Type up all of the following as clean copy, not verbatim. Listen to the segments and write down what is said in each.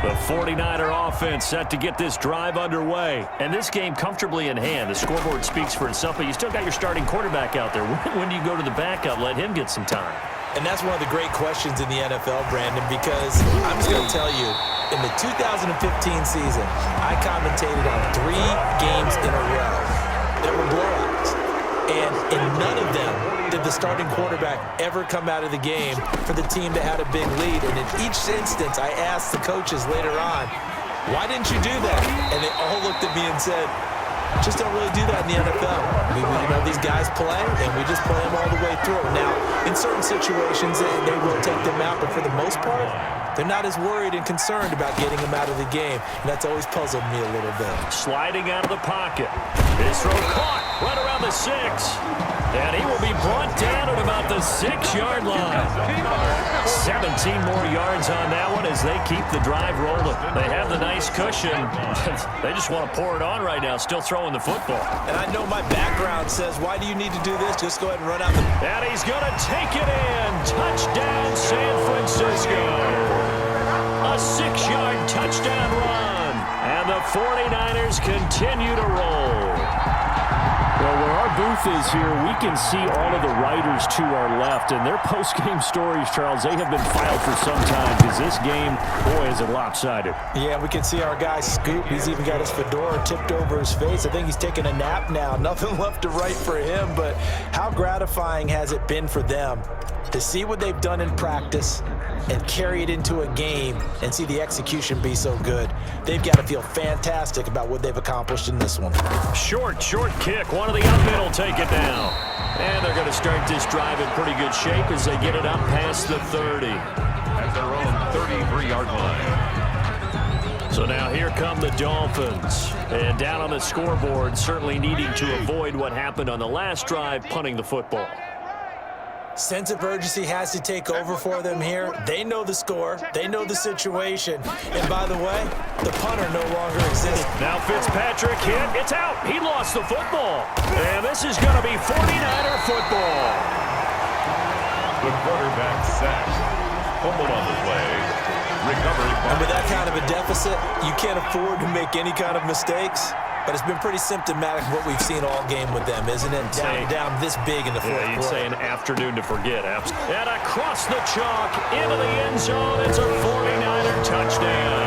The 49er offense set to get this drive underway. And this game comfortably in hand. The scoreboard speaks for itself, but you still got your starting quarterback out there. When do you go to the backup, let him get some time? And that's one of the great questions in the NFL, Brandon, because I'm just going to tell you, in the 2015 season, I commentated on 3 games in a row that were blowouts. And in none of them did the starting quarterback ever come out of the game for the team that had a big lead. And in each instance, I asked the coaches later on, why didn't you do that? And they all looked at me and said, just don't really do that in the NFL. These guys play, and we just play them all the way through. Now, in certain situations, they will take them out, but for the most part, they're not as worried and concerned about getting them out of the game. And that's always puzzled me a little bit. Sliding out of the pocket. His throw caught right around the 6. And he will be brought down at about the 6-yard line. 17 more yards on that one as they keep the drive rolling. They have the nice cushion. They just want to pour it on right now, still throwing the football. And I know my background says, why do you need to do this? Just go ahead and run out the... And he's going to take it in. Touchdown, San Francisco. A 6-yard touchdown run. And the 49ers continue to roll. Well, where our booth is here, we can see all of the writers to our left. And their post-game stories, Charles, they have been filed for some time because this game, boy, is it lopsided. Yeah, we can see our guy Scoop. He's even got his fedora tipped over his face. I think he's taking a nap now. Nothing left to write for him, but how gratifying has it been for them to see what they've done in practice and carry it into a game and see the execution be so good. They've got to feel fantastic about what they've accomplished in this one. Short kick. One of the up mid will take it down. And they're going to start this drive in pretty good shape as they get it up past the 30. At their own 33-yard line. So now here come the Dolphins. And down on the scoreboard, certainly needing to avoid what happened on the last drive, punting the football. Sense of urgency has to take over for them here. They know the score. They know the situation. And by the way, the punter no longer exists. Now Fitzpatrick hit. It's out. He lost the football. And this is going to be 49er football. The quarterback sacked. Fumbled on the play. Recovery. And with that kind of a deficit, you can't afford to make any kind of mistakes. But it's been pretty symptomatic of what we've seen all game with them, isn't it? Down this big in the fourth quarter. You'd say an afternoon to forget. And across the chalk, into the end zone, it's a 49er touchdown.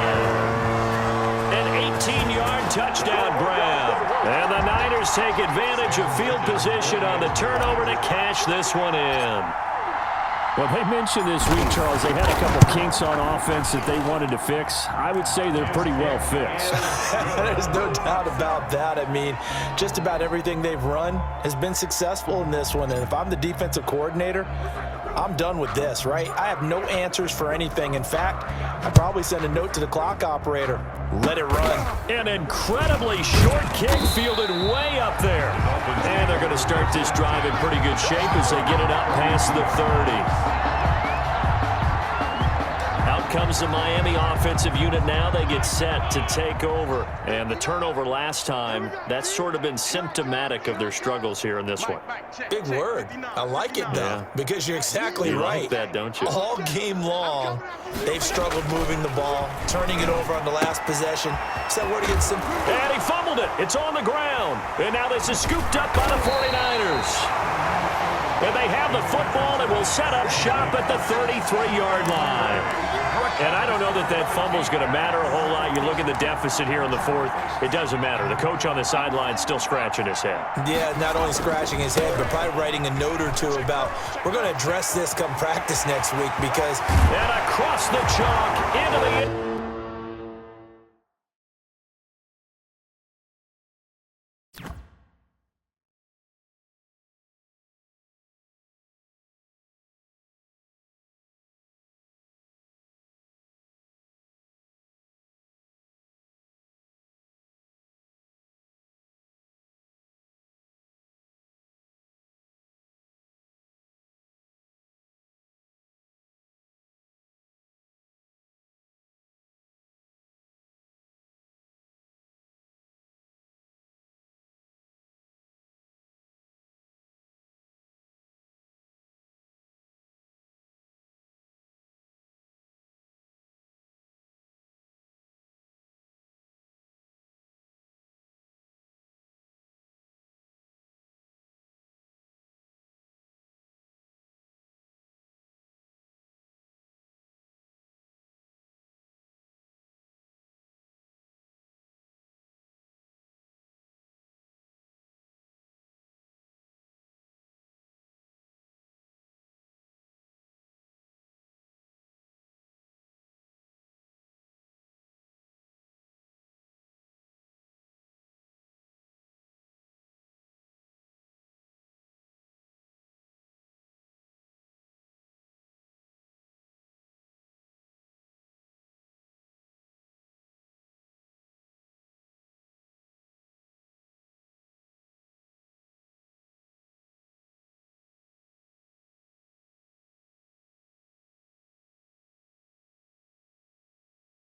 An 18-yard touchdown grab. And the Niners take advantage of field position on the turnover to cash this one in. Well, they mentioned this week, Charles, they had a couple kinks on offense that they wanted to fix. I would say they're pretty well fixed. There's no doubt about that. I mean, just about everything they've run has been successful in this one. And if I'm the defensive coordinator, I'm done with this, right? I have no answers for anything. In fact, I'd probably send a note to the clock operator. Let it run. An incredibly short kick fielded way up there. And they're going to start this drive in pretty good shape as they get it up past the 30. Out comes the Miami offensive unit now. They get set to take over. And the turnover last time, that's sort of been symptomatic of their struggles here in this one. Big word. I like it, though, because you're exactly right. You like that, don't you? All game long, they've struggled moving the ball, turning it over on the last possession. So where to get some... And he fumbled it. It's on the ground. And now this is scooped up by the 49ers. And they have the football and will set up shop at the 33-yard line. And I don't know that that fumble is going to matter a whole lot. You look at the deficit here in the fourth, it doesn't matter. The coach on the sideline still scratching his head. Yeah, not only scratching his head, but probably writing a note or two about, we're going to address this come practice next week because... And across the chalk into the...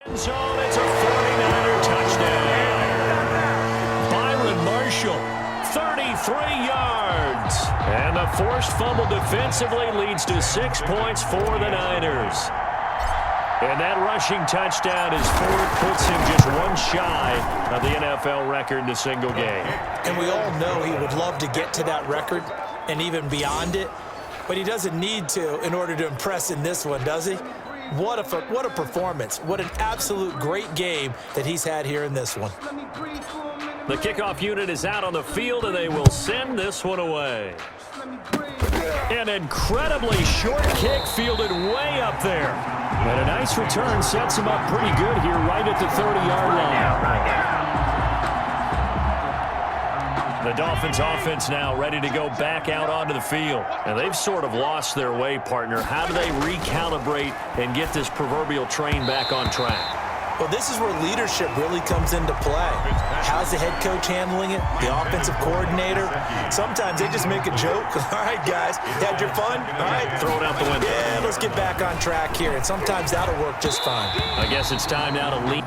zone. It's a 49er touchdown. Byron Marshall, 33 yards. And the forced fumble defensively leads to 6 points for the Niners. And that rushing touchdown is fourth, puts him just one shy of the NFL record in a single game. And we all know he would love to get to that record and even beyond it, but he doesn't need to in order to impress in this one, does he? What a performance. What an absolute great game that he's had here in this one. The kickoff unit is out on the field, and they will send this one away. An incredibly short kick fielded way up there. And a nice return sets him up pretty good here right at the 30-yard line. The Dolphins offense now ready to go back out onto the field. And they've sort of lost their way, partner. How do they recalibrate and get this proverbial train back on track? Well, this is where leadership really comes into play. How's the head coach handling it? The offensive coordinator? Sometimes they just make a joke. All right, guys, you had your fun? All right. Throw it out the window. Yeah, let's get back on track here. And sometimes that'll work just fine. I guess it's time now to lead.